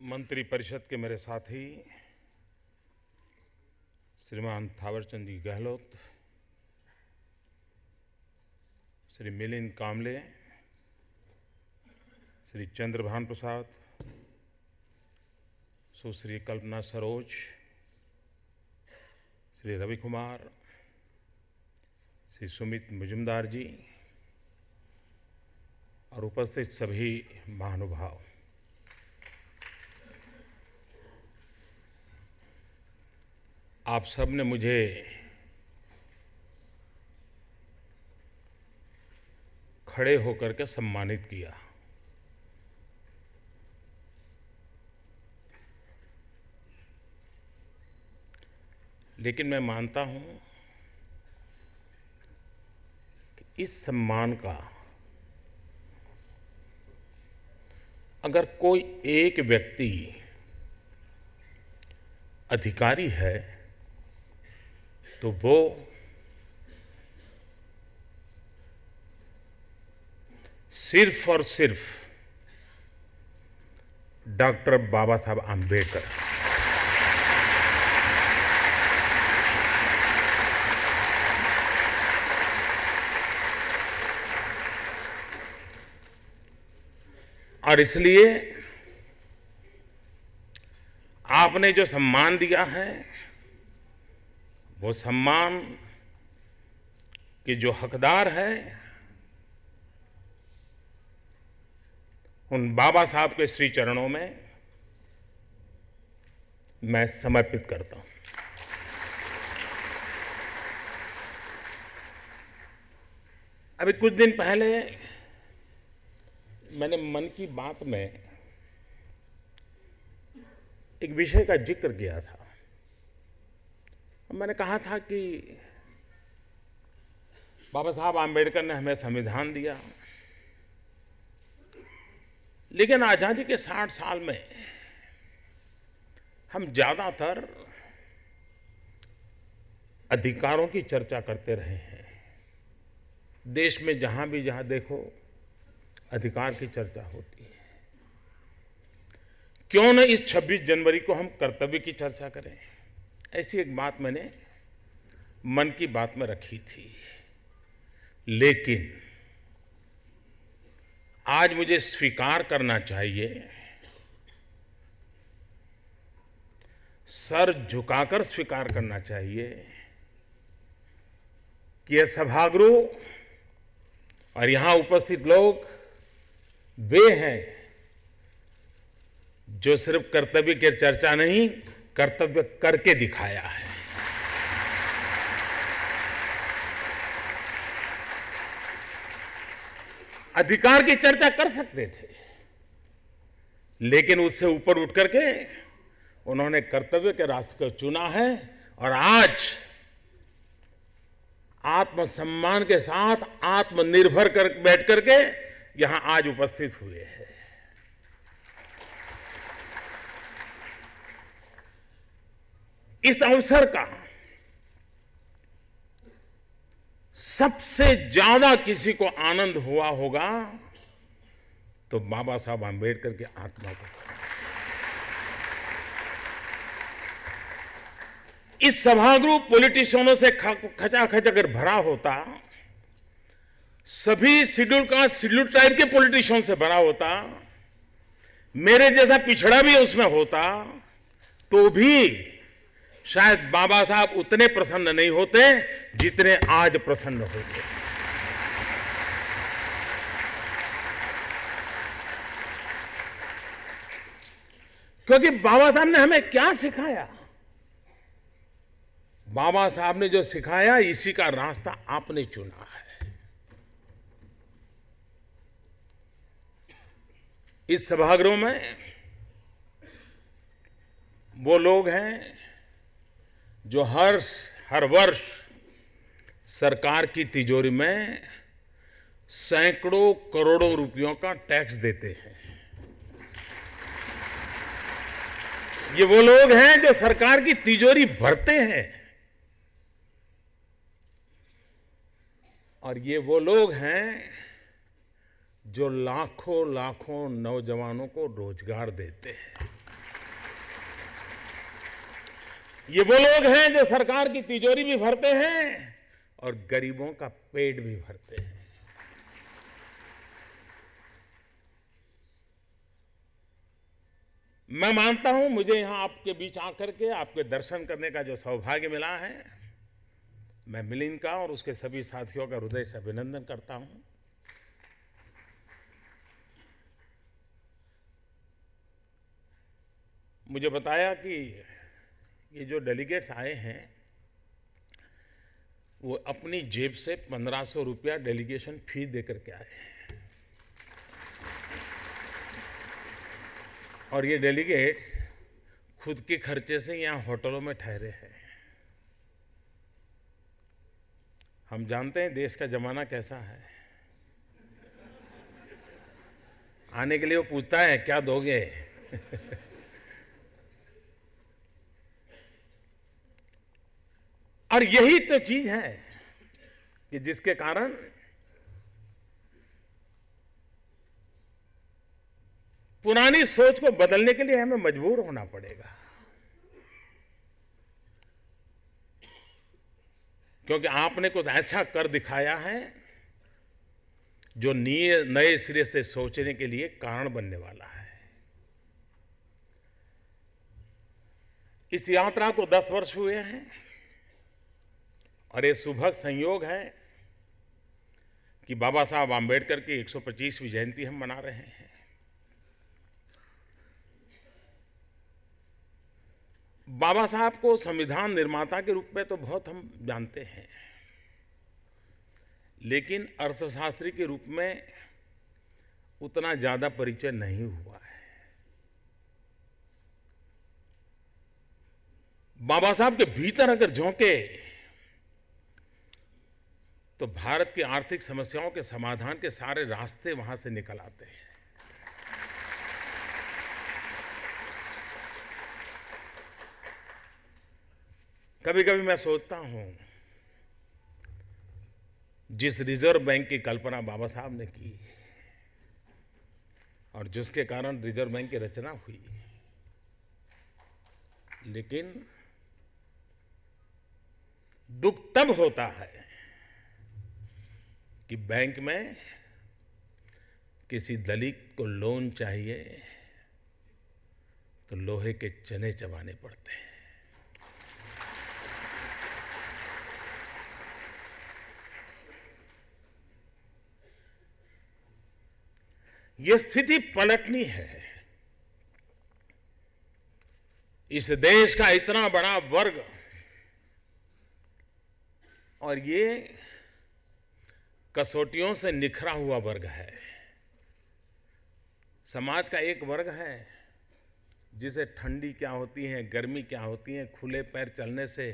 मंत्रिपरिषद के मेरे साथी श्रीमान थावरचंद जी गहलोत, श्री मिलिंद कामले, श्री चंद्रभान प्रसाद, सुश्री कल्पना सरोज, श्री रवि कुमार, श्री सुमित मुजुमदार जी और उपस्थित सभी महानुभाव, आप सब ने मुझे खड़े होकर के सम्मानित किया। लेकिन मैं मानता हूं कि इस सम्मान का अगर कोई एक व्यक्ति अधिकारी है तो वो सिर्फ और सिर्फ डॉक्टर बाबा साहब आम्बेडकर। और इसलिए आपने जो सम्मान दिया है वो सम्मान के जो हकदार है उन बाबा साहब के श्री चरणों में मैं समर्पित करता हूं। अभी कुछ दिन पहले मैंने मन की बात में एक विषय का जिक्र किया था। मैंने कहा था कि बाबा साहब आम्बेडकर ने हमें संविधान दिया, लेकिन आजादी के 60 साल में हम ज्यादातर अधिकारों की चर्चा करते रहे हैं। देश में जहां देखो अधिकार की चर्चा होती है। क्यों न इस 26 जनवरी को हम कर्तव्य की चर्चा करें? ऐसी एक बात मैंने मन की बात में रखी थी। लेकिन आज मुझे स्वीकार करना चाहिए, सर झुकाकर स्वीकार करना चाहिए कि यह सभागृह और यहां उपस्थित लोग वे हैं जो सिर्फ कर्तव्य की चर्चा नहीं, कर्तव्य करके दिखाया है। अधिकार की चर्चा कर सकते थे, लेकिन उससे ऊपर उठ करके उन्होंने कर्तव्य के रास्ते को चुना है और आज आत्मसम्मान के साथ आत्मनिर्भर कर बैठ करके यहां आज उपस्थित हुए हैं। इस अवसर का सबसे ज्यादा किसी को आनंद हुआ होगा तो बाबा साहब आम्बेडकर की आत्मा को। इस सभागृह पॉलिटिशियनों से खचाखच अगर भरा होता, सभी शेड्यूल कास्ट शेड्यूल ट्राइब के पॉलिटिशियन से भरा होता, मेरे जैसा पिछड़ा भी उसमें होता, तो भी शायद बाबा साहब उतने प्रसन्न नहीं होते जितने आज प्रसन्न होते। क्योंकि बाबा साहब ने हमें क्या सिखाया? बाबा साहब ने जो सिखाया, इसी का रास्ता आपने चुना है। इस सभागृह में वो लोग हैं जो हर वर्ष सरकार की तिजोरी में सैकड़ों करोड़ों रुपयों का टैक्स देते हैं। ये वो लोग हैं जो सरकार की तिजोरी भरते हैं, और ये वो लोग हैं जो लाखों लाखों नौजवानों को रोजगार देते हैं। ये वो लोग हैं जो सरकार की तिजोरी भी भरते हैं और गरीबों का पेट भी भरते हैं। मैं मानता हूं, मुझे यहां आपके बीच आकर के आपके दर्शन करने का जो सौभाग्य मिला है, मैं मिलिंद का और उसके सभी साथियों का हृदय से अभिनंदन करता हूं। मुझे बताया कि ये जो डेलीगेट्स आए हैं वो अपनी जेब से 1500 रुपया डेलीगेशन फी देकर के आए हैं और ये डेलीगेट्स खुद के खर्चे से यहाँ होटलों में ठहरे हैं। हम जानते हैं देश का जमाना कैसा है। आने के लिए वो पूछता है क्या दोगे और यही तो चीज है कि जिसके कारण पुरानी सोच को बदलने के लिए हमें मजबूर होना पड़ेगा, क्योंकि आपने कुछ ऐसा कर दिखाया है जो नए सिरे से सोचने के लिए कारण बनने वाला है। इस यात्रा को 10 वर्ष हुए हैं और ये सुभग संयोग है कि बाबा साहब आम्बेडकर की 125वीं जयंती हम मना रहे हैं। बाबा साहब को संविधान निर्माता के रूप में तो बहुत हम जानते हैं, लेकिन अर्थशास्त्री के रूप में उतना ज्यादा परिचय नहीं हुआ है। बाबा साहब के भीतर अगर झोंके तो भारत की आर्थिक समस्याओं के समाधान के सारे रास्ते वहां से निकल आते हैं। कभी कभी मैं सोचता हूं, जिस रिजर्व बैंक की कल्पना बाबा साहब ने की और जिसके कारण रिजर्व बैंक की रचना हुई, लेकिन दुख तब होता है कि बैंक में किसी दलित को लोन चाहिए तो लोहे के चने चबाने पड़ते हैं। ये स्थिति पलटनी है। इस देश का इतना बड़ा वर्ग और ये कसौटियों से निखरा हुआ वर्ग है। समाज का एक वर्ग है जिसे ठंडी क्या होती है, गर्मी क्या होती है, खुले पैर चलने से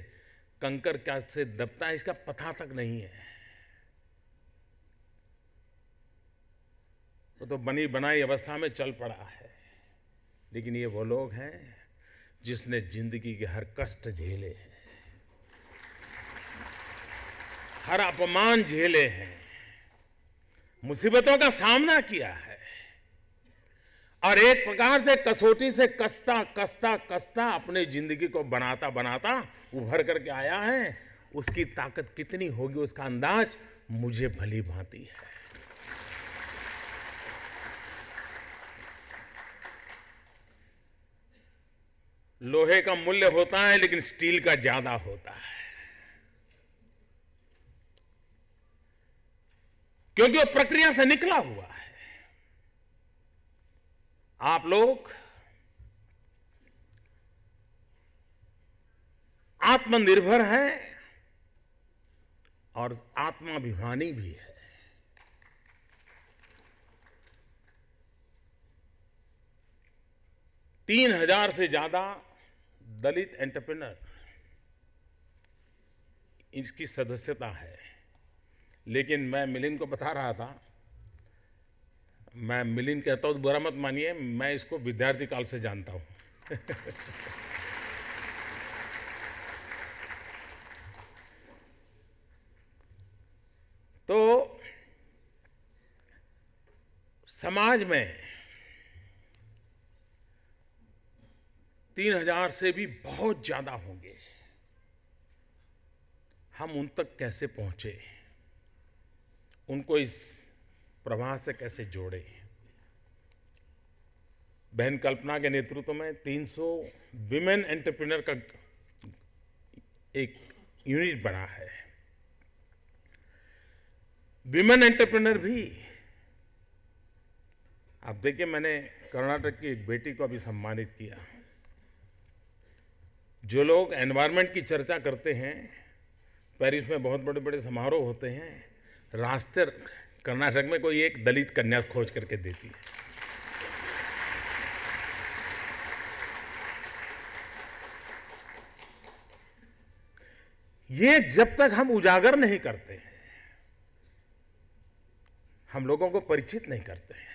कंकर क्या से दबता है, इसका पता तक नहीं है। वो तो बनी बनाई अवस्था में चल पड़ा है। लेकिन ये वो लोग हैं जिसने जिंदगी के हर कष्ट झेले हैं, हर अपमान झेले हैं, मुसीबतों का सामना किया है और एक प्रकार से कसौटी से कसता कसता कसता अपने जिंदगी को बनाता बनाता उभर करके आया है। उसकी ताकत कितनी होगी उसका अंदाज मुझे भली भांति है। लोहे का मूल्य होता है लेकिन स्टील का ज्यादा होता है, क्योंकि वो प्रक्रिया से निकला हुआ है। आप लोग आत्मनिर्भर हैं और आत्माभिमानी भी है। तीन 3000 से ज्यादा दलित एंटरप्रेन्योर इसकी सदस्यता है। लेकिन मैं मिलिंद को बता रहा था, मैं मिलिंद कहता हूं तो बुरा मत मानिए, मैं इसको विद्यार्थी काल से जानता हूं तो समाज में 3,000 से भी बहुत ज्यादा होंगे। हम उन तक कैसे पहुंचे, उनको इस प्रवाह से कैसे जोड़े। बहन कल्पना के नेतृत्व में 300 विमेन एंटरप्रेन्योर का एक यूनिट बना है। विमेन एंटरप्रेन्योर भी, आप देखिए, मैंने कर्नाटक की एक बेटी को अभी सम्मानित किया। जो लोग एनवायरनमेंट की चर्चा करते हैं, पेरिस में बहुत बड़े बड़े समारोह होते हैं, रास्ते कर्नाटक में कोई एक दलित कन्या खोज करके देती है। ये जब तक हम उजागर नहीं करते हैं, हम लोगों को परिचित नहीं करते हैं।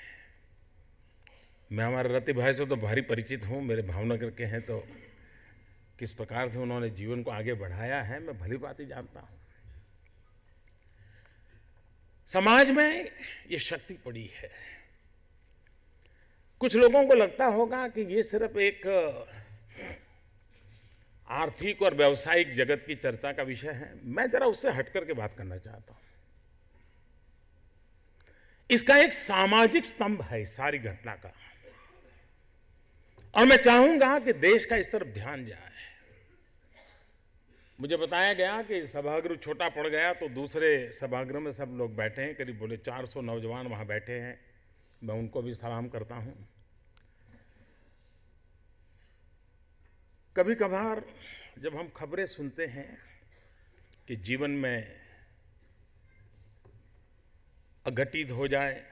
मैं हमारे रति भाई से तो भारी परिचित हूं, मेरे भावनगर के हैं, तो किस प्रकार से उन्होंने जीवन को आगे बढ़ाया है मैं भली बात ही जानता हूं। समाज में ये शक्ति पड़ी है। कुछ लोगों को लगता होगा कि ये सिर्फ एक आर्थिक और व्यावसायिक जगत की चर्चा का विषय है। मैं जरा उससे हटकर के बात करना चाहता हूं। इसका एक सामाजिक स्तंभ है इस सारी घटना का, और मैं चाहूंगा कि देश का इस तरफ ध्यान जाए। मुझे बताया गया कि सभागृह छोटा पड़ गया तो दूसरे सभागृह में सब लोग बैठे हैं, करीब बोले 400 नौजवान वहां बैठे हैं। मैं उनको भी सलाम करता हूं। कभी कभार जब हम खबरें सुनते हैं कि जीवन में अघटित हो जाए,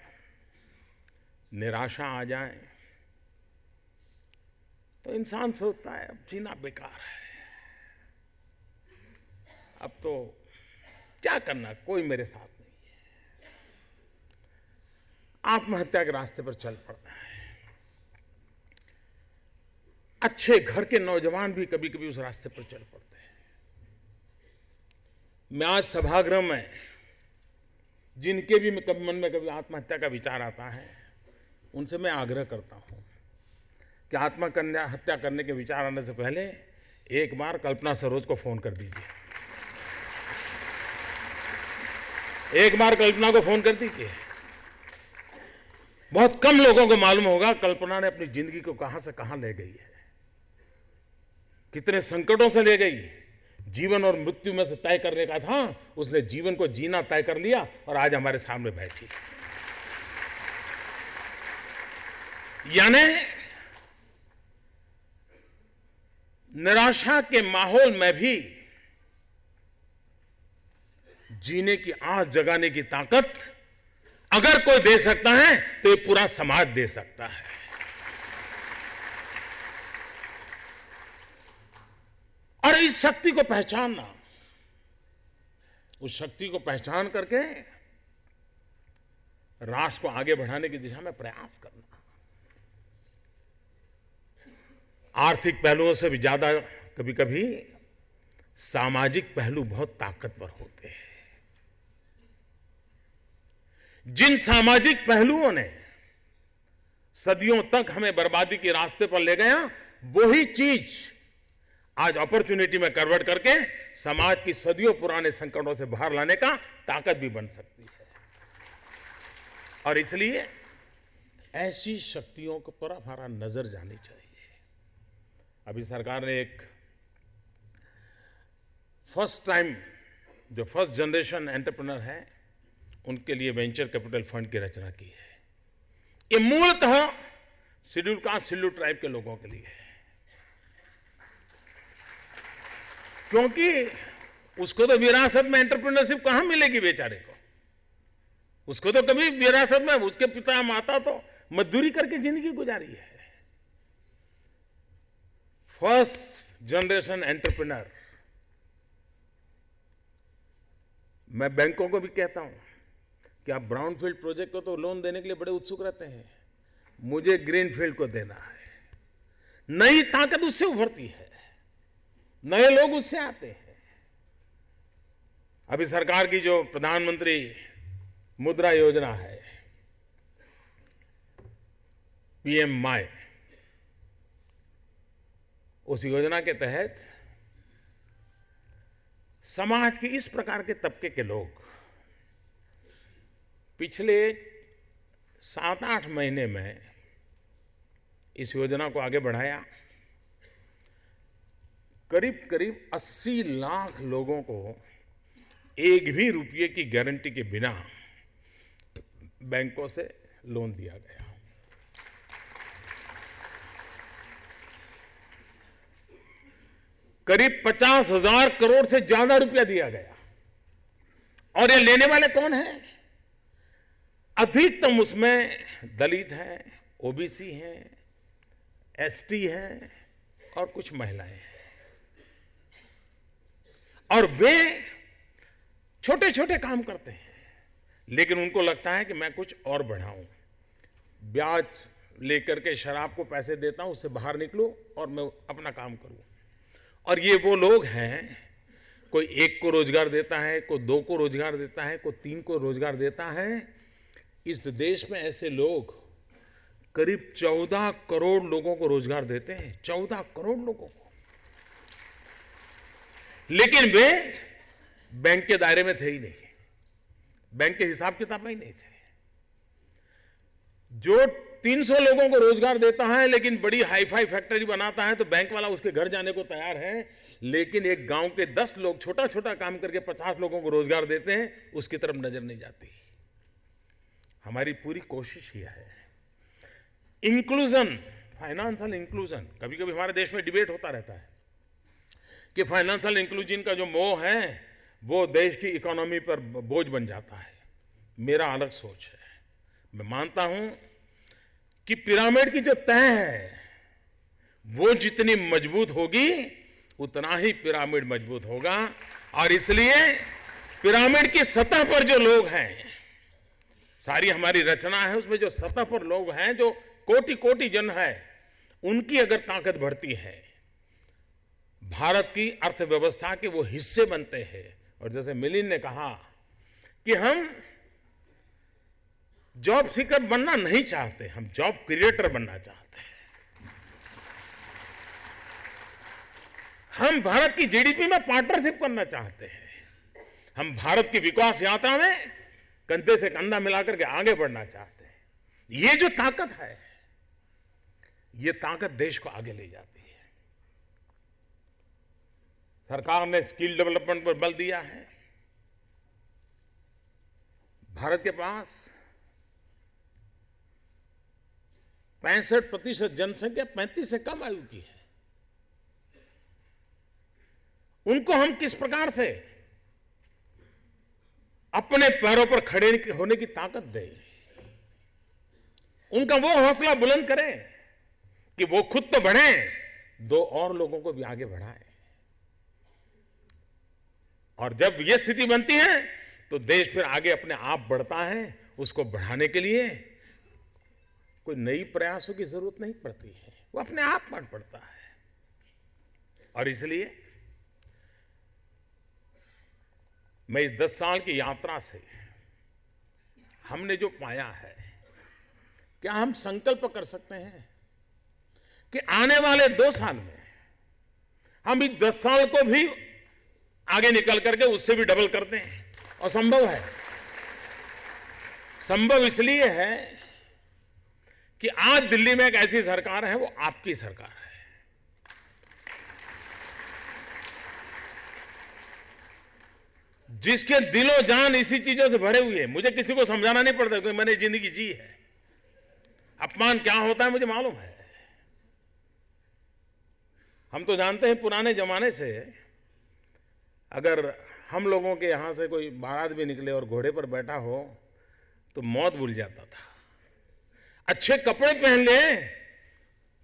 निराशा आ जाए, तो इंसान सोचता है अब जीना बेकार है, अब तो क्या करना, कोई मेरे साथ नहीं है, आत्महत्या के रास्ते पर चल पड़ता है। अच्छे घर के नौजवान भी कभी कभी उस रास्ते पर चल पड़ते हैं। मैं आज सभागृह में जिनके भी मन में कभी आत्महत्या का विचार आता है, उनसे मैं आग्रह करता हूं कि आत्महत्या करने के विचार आने से पहले एक बार कल्पना सरोज को फोन कर दीजिए। एक बार कल्पना को फोन कर दीजिए। बहुत कम लोगों को मालूम होगा कल्पना ने अपनी जिंदगी को कहां से कहां ले गई है, कितने संकटों से ले गई। जीवन और मृत्यु में से तय करने का था, उसने जीवन को जीना तय कर लिया और आज हमारे सामने बैठी। यानी निराशा के माहौल में भी जीने की आस जगाने की ताकत अगर कोई दे सकता है तो ये पूरा समाज दे सकता है। और इस शक्ति को पहचानना, उस शक्ति को पहचान करके राष्ट्र को आगे बढ़ाने की दिशा में प्रयास करना। आर्थिक पहलुओं से भी ज्यादा कभी कभी सामाजिक पहलू बहुत ताकतवर होते हैं। जिन सामाजिक पहलुओं ने सदियों तक हमें बर्बादी के रास्ते पर ले गया, वही चीज आज अपॉर्चुनिटी में कन्वर्ट करके समाज की सदियों पुराने संकटों से बाहर लाने का ताकत भी बन सकती है। और इसलिए ऐसी शक्तियों पर हमारा नजर जानी चाहिए। अभी सरकार ने एक फर्स्ट टाइम जो फर्स्ट जनरेशन एंटरप्रेन्योर है उनके लिए वेंचर कैपिटल फंड की रचना की है। ये मूलतः शेड्यूल कास्ट शेड्यूल ट्राइब के लोगों के लिए है, क्योंकि उसको तो विरासत में एंटरप्रेन्योरशिप कहां मिलेगी बेचारे को। उसको तो कभी विरासत में, उसके पिता माता तो मजदूरी करके जिंदगी गुजारी है। फर्स्ट जनरेशन एंटरप्रेन्योर, मैं बैंकों को भी कहता हूं कि आप ब्राउनफील्ड प्रोजेक्ट को तो लोन देने के लिए बड़े उत्सुक रहते हैं, मुझे ग्रीनफील्ड को देना है। नई ताकत उससे उभरती है, नए लोग उससे आते हैं। अभी सरकार की जो प्रधानमंत्री मुद्रा योजना है, पीएम माई, उस योजना के तहत समाज के इस प्रकार के तबके के लोग पिछले 7-8 महीने में इस योजना को आगे बढ़ाया। करीब करीब 80 लाख लोगों को एक भी रुपये की गारंटी के बिना बैंकों से लोन दिया गया। करीब 50,000 करोड़ से ज्यादा रुपया दिया गया। और ये लेने वाले कौन हैं? अधिकतम उसमें दलित हैं, ओबीसी हैं, एसटी हैं और कुछ महिलाएं हैं। और वे छोटे छोटे काम करते हैं, लेकिन उनको लगता है कि मैं कुछ और बढ़ाऊं, ब्याज लेकर के शराब को पैसे देता हूं, उससे बाहर निकलूं और मैं अपना काम करूं। और ये वो लोग हैं, कोई 1 को रोजगार देता है, कोई 2 को रोजगार देता है, कोई 3 को रोजगार देता है। इस देश में ऐसे लोग करीब 14 करोड़ लोगों को रोजगार देते हैं, 14 करोड़ लोगों को। लेकिन वे बैंक के दायरे में थे ही नहीं, बैंक के हिसाब किताब में ही नहीं थे। जो 300 लोगों को रोजगार देता है लेकिन बड़ी हाईफाई फैक्ट्री बनाता है, तो बैंक वाला उसके घर जाने को तैयार है। लेकिन एक गांव के 10 लोग छोटा छोटा काम करके 50 लोगों को रोजगार देते हैं, उसकी तरफ नजर नहीं जाती। हमारी पूरी कोशिश यह है, इंक्लूजन, फाइनेंशियल इंक्लूजन। कभी कभी हमारे देश में डिबेट होता रहता है कि फाइनेंशियल इंक्लूजन का जो मोह है वो देश की इकोनॉमी पर बोझ बन जाता है। मेरा अलग सोच है। मैं मानता हूं कि पिरामिड की जो तह है वो जितनी मजबूत होगी उतना ही पिरामिड मजबूत होगा। और इसलिए पिरामिड की सतह पर जो लोग हैं, सारी हमारी रचना है, उसमें जो सतह पर लोग हैं, जो कोटि कोटि जन है, उनकी अगर ताकत बढ़ती है, भारत की अर्थव्यवस्था के वो हिस्से बनते हैं। और जैसे मिलिंद ने कहा कि हम जॉब सीकर बनना नहीं चाहते, हम जॉब क्रिएटर बनना चाहते हैं। हम भारत की जीडीपी में पार्टनरशिप करना चाहते हैं। हम भारत की विकास यात्रा में कंधे से कंधा मिलाकर के आगे बढ़ना चाहते हैं। ये जो ताकत है, ये ताकत देश को आगे ले जाती है। सरकार ने स्किल डेवलपमेंट पर बल दिया है। भारत के पास 65% जनसंख्या 35 से कम आयु की है। उनको हम किस प्रकार से अपने पैरों पर खड़े होने की ताकत दें, उनका वो हौसला बुलंद करें कि वो खुद तो बढ़े, 2 और लोगों को भी आगे बढ़ाएं। और जब ये स्थिति बनती है तो देश फिर आगे अपने आप बढ़ता है। उसको बढ़ाने के लिए कोई नई प्रयासों की जरूरत नहीं पड़ती है, वो अपने आप बढ़ पड़ता है। और इसलिए मैं इस 10 साल की यात्रा से हमने जो पाया है, क्या हम संकल्प कर सकते हैं कि आने वाले 2 साल में हम इस 10 साल को भी आगे निकल करके उससे भी डबल करते हैं? और संभव है। संभव इसलिए है कि आज दिल्ली में एक ऐसी सरकार है, वो आपकी सरकार है। जिसके दिलो जान इसी चीजों से भरे हुए हैं। मुझे किसी को समझाना नहीं पड़ता क्योंकि मैंने जिंदगी जी है। अपमान क्या होता है मुझे मालूम है। हम तो जानते हैं पुराने जमाने से, अगर हम लोगों के यहां से कोई बारात भी निकले और घोड़े पर बैठा हो तो मौत भूल जाता था। अच्छे कपड़े पहन ले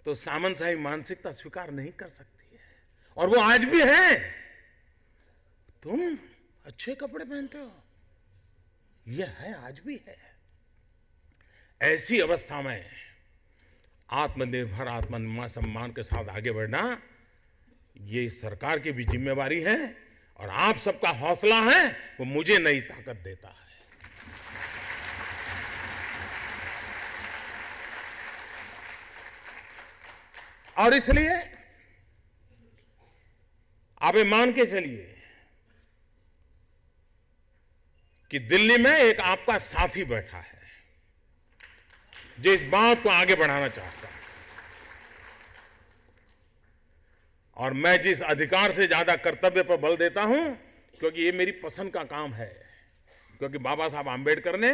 तो सामंतशाही मानसिकता स्वीकार नहीं कर सकती है, और वो आज भी है। तुम अच्छे कपड़े पहनते हो, यह है, आज भी है। ऐसी अवस्था में आत्मनिर्भर, आत्मसम्मान के साथ आगे बढ़ना, ये सरकार की भी जिम्मेवारी है। और आप सबका हौसला है, वो मुझे नई ताकत देता है। और इसलिए आप ये मान के चलिए कि दिल्ली में एक आपका साथी बैठा है जो इस बात को आगे बढ़ाना चाहता है, और मैं जिस अधिकार से ज्यादा कर्तव्य पर बल देता हूं, क्योंकि ये मेरी पसंद का काम है, क्योंकि बाबा साहब आंबेडकर ने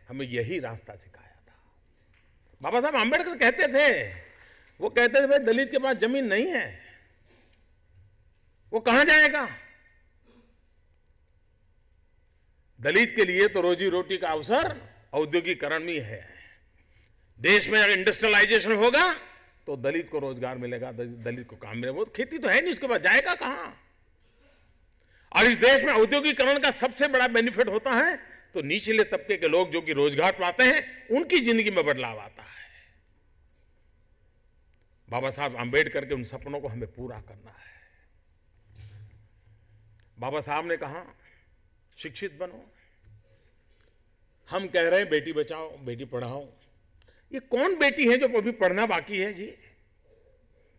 हमें यही रास्ता सिखाया था। बाबा साहब आंबेडकर कहते थे, वो कहते थे भाई दलित के पास जमीन नहीं है, वो कहां जाएगा? दलित के लिए तो रोजी रोटी का अवसर औद्योगिकरण में है। देश में अगर इंडस्ट्रियलाइजेशन होगा तो दलित को रोजगार मिलेगा, दलित को काम मिलेगा। वो खेती तो है नहीं, उसके बाद जाएगा कहां? और इस देश में औद्योगिकरण का सबसे बड़ा बेनिफिट होता है तो निचले तबके के लोग जो कि रोजगार पाते हैं, उनकी जिंदगी में बदलाव आता है। बाबा साहब आंबेडकर के उन सपनों को हमें पूरा करना है। बाबा साहब ने कहा शिक्षित बनो। हम कह रहे हैं बेटी बचाओ बेटी पढ़ाओ। ये कौन बेटी है जो अभी पढ़ना बाकी है जी?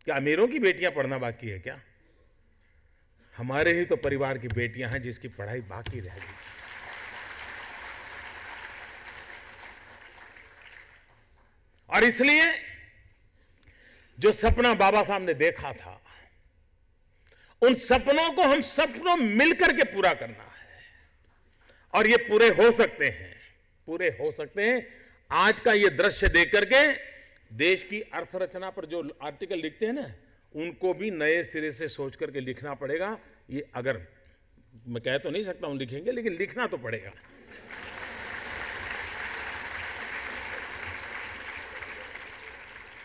क्या अमीरों की बेटियां पढ़ना बाकी है क्या? हमारे ही तो परिवार की बेटियां हैं जिसकी पढ़ाई बाकी रह गई। और इसलिए जो सपना बाबा साहब ने देखा था, उन सपनों को हम सबको मिलकर के पूरा करना है। और ये पूरे हो सकते हैं, पूरे हो सकते हैं। आज का ये दृश्य देख करके देश की अर्थरचना पर जो आर्टिकल लिखते हैं ना, उनको भी नए सिरे से सोच करके लिखना पड़ेगा। ये अगर मैं कह तो नहीं सकता हूं लिखेंगे, लेकिन लिखना तो पड़ेगा।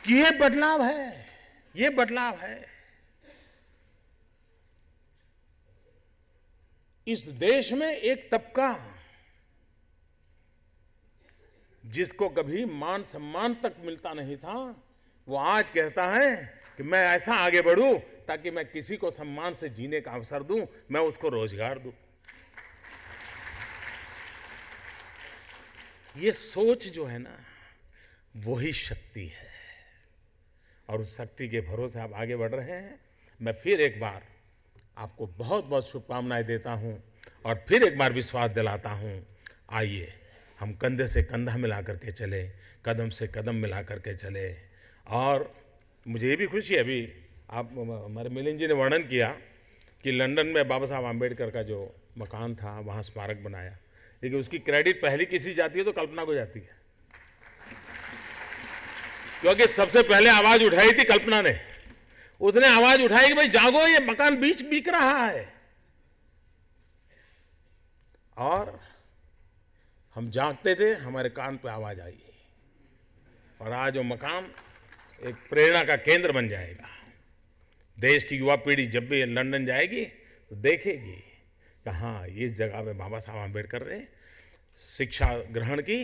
कि ये बदलाव है, ये बदलाव है। इस देश में एक तबका जिसको कभी मान सम्मान तक मिलता नहीं था, वो आज कहता है कि मैं ऐसा आगे बढ़ूं ताकि मैं किसी को सम्मान से जीने का अवसर दूं, मैं उसको रोजगार दूं। ये सोच जो है ना, वही शक्ति है। और उस शक्ति के भरोसे आप आगे बढ़ रहे हैं। मैं फिर एक बार आपको बहुत बहुत शुभकामनाएं देता हूं और फिर एक बार विश्वास दिलाता हूं। आइए हम कंधे से कंधा मिला करके चले, कदम से कदम मिला करके चले। और मुझे ये भी खुशी है, अभी आप हमारे मिलिंद जी ने वर्णन किया कि लंदन में बाबा साहब आंबेडकर का जो मकान था वहाँ स्मारक बनाया, लेकिन उसकी क्रेडिट पहली किसी जाती है तो कल्पना को जाती है, क्योंकि सबसे पहले आवाज उठाई थी कल्पना ने। उसने आवाज उठाई कि भाई जागो, ये मकान बिक रहा है। और हम जागते थे, हमारे कान पे आवाज आई, और आज वो मकान एक प्रेरणा का केंद्र बन जाएगा। देश की युवा पीढ़ी जब भी लंदन जाएगी तो देखेगी कि हाँ, इस जगह पे बाबा साहब आंबेडकर ने शिक्षा ग्रहण की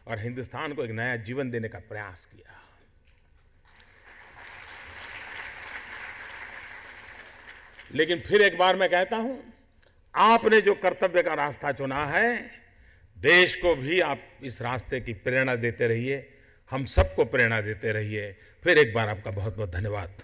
और हिंदुस्तान को एक नया जीवन देने का प्रयास किया। लेकिन फिर एक बार मैं कहता हूं, आपने जो कर्तव्य का रास्ता चुना है, देश को भी आप इस रास्ते की प्रेरणा देते रहिए, हम सबको प्रेरणा देते रहिए। फिर एक बार आपका बहुत बहुत धन्यवाद।